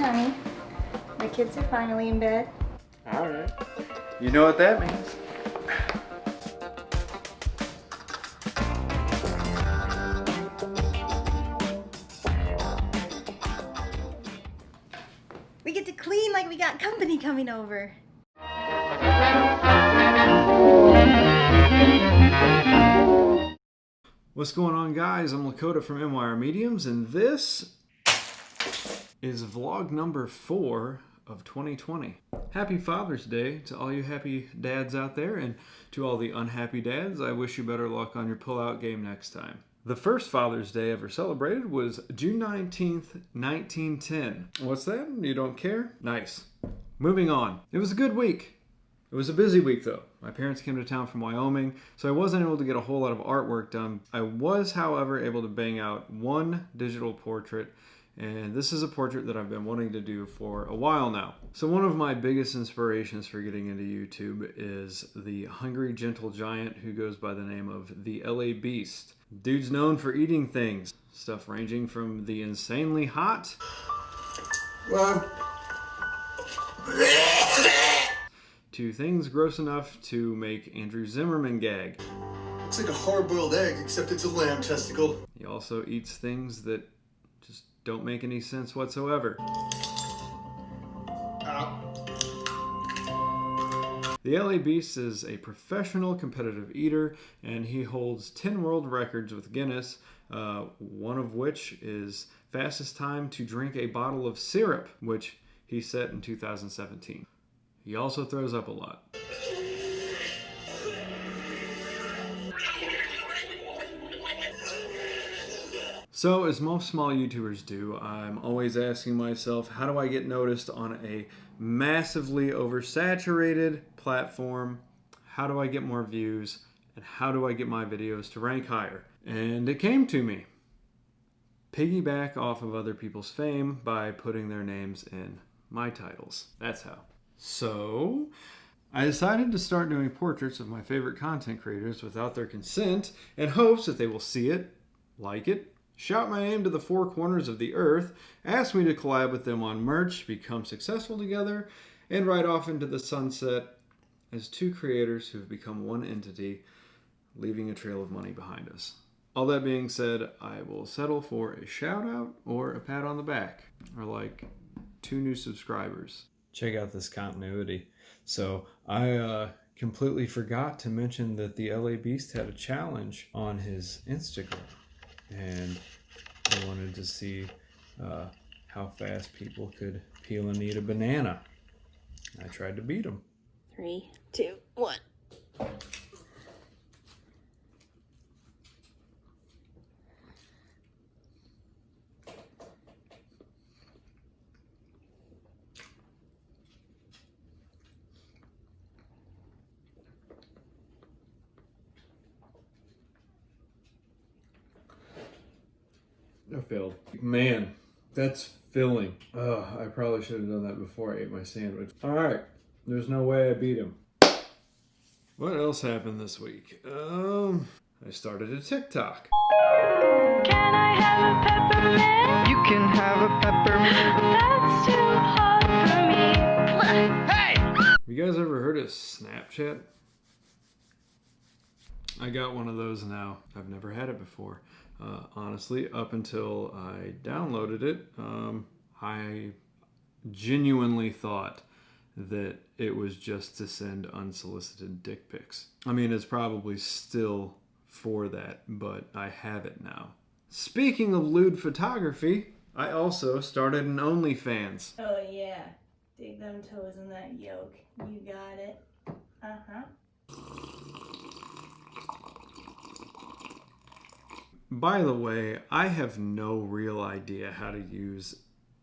honey. The kids are finally in bed. All right. You know what that means. We get to clean like we got company coming over. What's going on, guys? I'm Lakota from MYR Mediums, and this is vlog number 4 of 2020. Happy Father's Day to all you happy dads out there, and to all the unhappy dads, I wish you better luck on your pull-out game next time. The first Father's Day ever celebrated was June 19th, 1910. What's that? You don't care? Nice. Moving on. It was a good week. It was a busy week, though. My parents came to town from Wyoming, so I wasn't able to get a whole lot of artwork done. I was, however, able to bang out one digital portrait, and this is a portrait that I've been wanting to do for a while now. So one of my biggest inspirations for getting into YouTube is the hungry gentle giant who goes by the name of the LA Beast. Dude's known for eating things, stuff ranging from the insanely hot to things gross enough to make Andrew Zimmerman gag. It's like a hard-boiled egg, except it's a lamb testicle. He also eats things that just don't make any sense whatsoever. The LA Beast is a professional competitive eater, and he holds 10 world records with Guinness, one of which is fastest time to drink a bottle of syrup, which he set in 2017. He also throws up a lot. So, as most small YouTubers do, I'm always asking myself, how do I get noticed on a massively oversaturated platform? How do I get more views? And how do I get my videos to rank higher? And it came to me. Piggyback off of other people's fame by putting their names in my titles. That's how. So, I decided to start doing portraits of my favorite content creators without their consent in hopes that they will see it, like it, shout my name to the 4 corners of the earth, ask me to collab with them on merch, become successful together, and ride off into the sunset as 2 creators who have become one entity, leaving a trail of money behind us. All that being said, I will settle for a shout out or a pat on the back, or like 2 new subscribers. Check out this continuity. So I completely forgot to mention that the LA Beast had a challenge on his Instagram, and I wanted to see how fast people could peel and eat a banana. I tried to beat him. 3, 2, 1. I failed. Man, that's filling. I probably should have done that before I ate my sandwich. All right, there's no way I beat him. What else happened this week? I started a TikTok. Can I have a peppermint? You can have a peppermint. That's too hot for me. Hey! Have you guys ever heard of Snapchat? I got one of those now. I've never had it before. Honestly, up until I downloaded it, I genuinely thought that it was just to send unsolicited dick pics. I mean, it's probably still for that, but I have it now. Speaking of lewd photography, I also started an OnlyFans. Oh yeah, dig them toes in that yolk. You got it. Uh-huh. By the way, I have no real idea how to use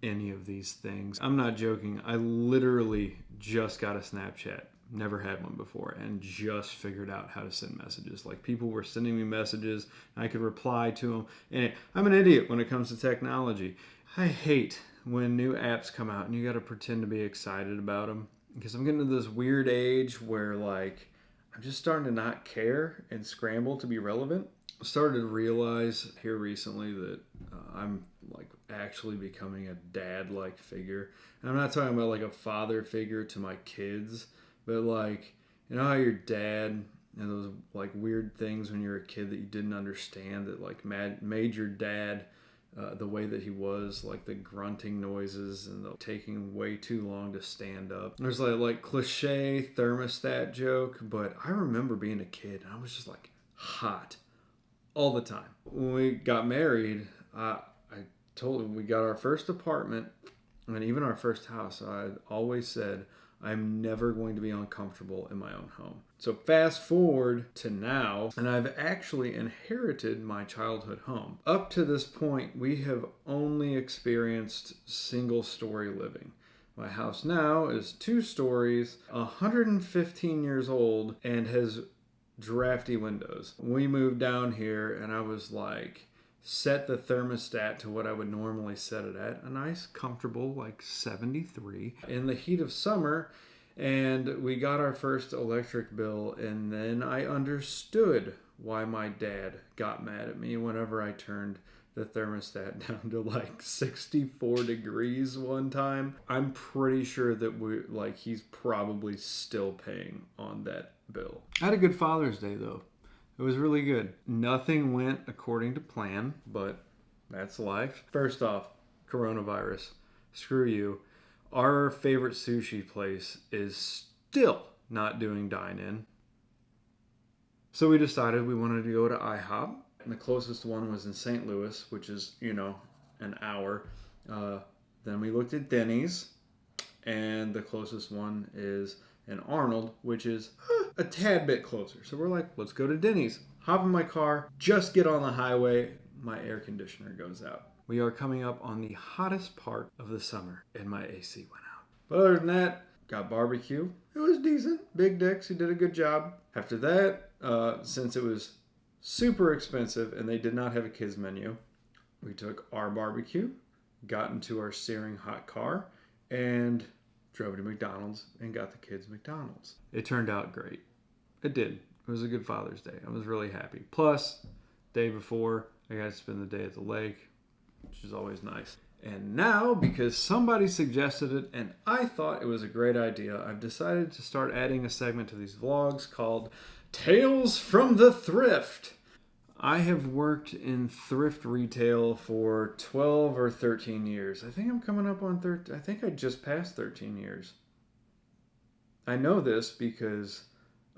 any of these things. I'm not joking. I literally just got a Snapchat. Never had one before, and just figured out how to send messages. Like, people were sending me messages, and I could reply to them. And I'm an idiot when it comes to technology. I hate when new apps come out and you got to pretend to be excited about them, because I'm getting to this weird age where, like, I'm just starting to not care and scramble to be relevant. Started to realize here recently that I'm like like actually becoming a dad-like figure. And I'm not talking about like a father figure to my kids, but like, you know how your dad and those like weird things when you're a kid that you didn't understand that like made your dad the way that he was, like the grunting noises and the taking way too long to stand up. There's like cliche thermostat joke, but I remember being a kid and I was just like hot all the time. When we got married, I told him we got our first apartment and even our first house. I always said I'm never going to be uncomfortable in my own home. So fast forward to now, and I've actually inherited my childhood home. Up to this point, we have only experienced single-story living. My house now is 2 stories, 115 years old, and has drafty windows. We moved down here, and I was like, set the thermostat to what I would normally set it at, a nice comfortable like 73 in the heat of summer, and we got our first electric bill, and then I understood why my dad got mad at me whenever I turned the thermostat down to like 64 degrees one time. I'm pretty sure that he's probably still paying on that bill. I had a good Father's Day though. It was really good. Nothing went according to plan, but that's life. First off, coronavirus. Screw you. Our favorite sushi place is still not doing dine-in. So we decided we wanted to go to IHOP. And the closest one was in St. Louis, which is, an hour. Then we looked at Denny's, and the closest one is in Arnold, which is a tad bit closer. So we're like, let's go to Denny's. Hop in my car, just get on the highway, my air conditioner goes out. We are coming up on the hottest part of the summer, and my AC went out. But other than that, got barbecue. It was decent. Big Dick's, he did a good job. After that, since it was super expensive and they did not have a kids menu, we took our barbecue, got into our searing hot car, and drove to McDonald's and got the kids McDonald's. It turned out great. It did. It was a good Father's Day. I was really happy. Plus, day before, I got to spend the day at the lake, which is always nice. And now, because somebody suggested it and I thought it was a great idea, I've decided to start adding a segment to these vlogs called Tales from the Thrift. I have worked in thrift retail for 12 or 13 years. I think I'm coming up on 13. I think I just passed 13 years. I know this because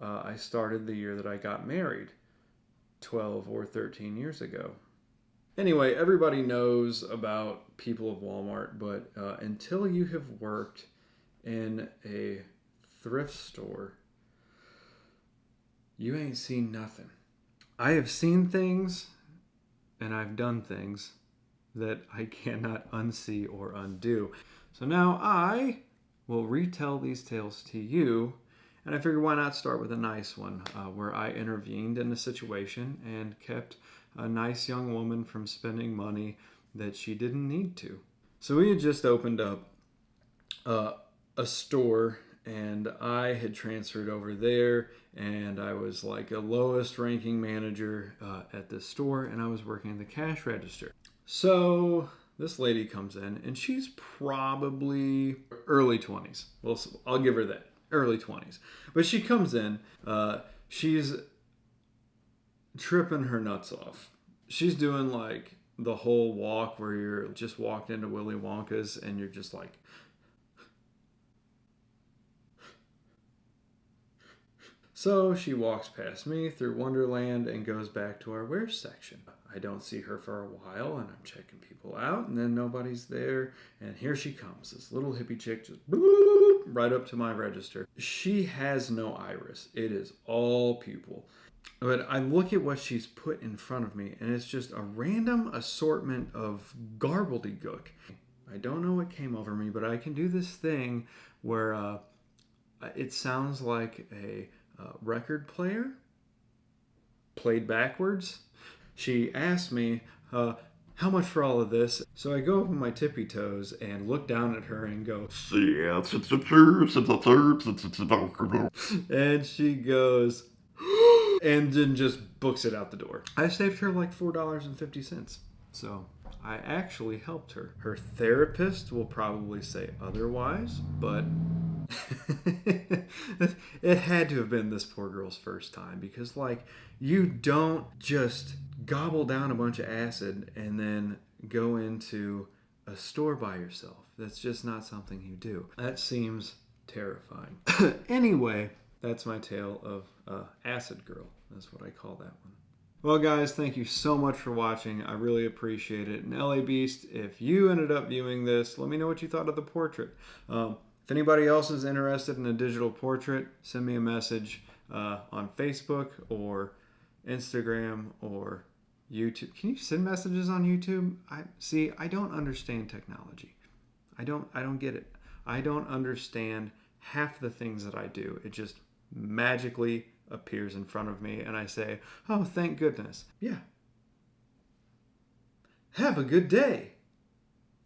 I started the year that I got married 12 or 13 years ago. Anyway, everybody knows about people of Walmart, but until you have worked in a thrift store, you ain't seen nothing. I have seen things and I've done things that I cannot unsee or undo. So now I will retell these tales to you, and I figured why not start with a nice one where I intervened in a situation and kept a nice young woman from spending money that she didn't need to. So we had just opened up a store, and I had transferred over there, and I was like a lowest ranking manager at this store, and I was working the cash register. So this lady comes in, and she's probably early 20s. Well, I'll give her that, early 20s. But she comes in, she's tripping her nuts off. She's doing like the whole walk where you're just walked into Willy Wonka's and you're just like, so she walks past me through Wonderland and goes back to our wares section. I don't see her for a while, and I'm checking people out, and then nobody's there, and here she comes, this little hippie chick just right up to my register. She has no iris. It is all pupil. But I look at what she's put in front of me, and it's just a random assortment of garbledygook. I don't know what came over me, but I can do this thing where it sounds like a record player played backwards. She asked me, how much for all of this? So I go up on my tippy toes and look down at her and go, and she goes, and then just books it out the door. I saved her like $4.50. So I actually helped her. Her therapist will probably say otherwise, but it had to have been this poor girl's first time, because like, you don't just gobble down a bunch of acid and then go into a store by yourself. That's just not something you do. That seems terrifying. Anyway, that's my tale of Acid Girl. That's what I call that one. Well, guys, thank you so much for watching. I really appreciate it. And LA Beast, if you ended up viewing this, let me know what you thought of the portrait. If anybody else is interested in a digital portrait, send me a message on Facebook or Instagram or YouTube. Can you send messages on YouTube? I don't understand technology. I don't get it. I don't understand half the things that I do. It just magically appears in front of me and I say, oh, thank goodness. Yeah. Have a good day.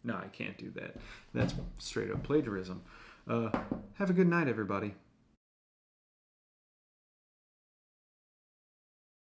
No, I can't do that. That's straight up plagiarism. Have a good night, everybody.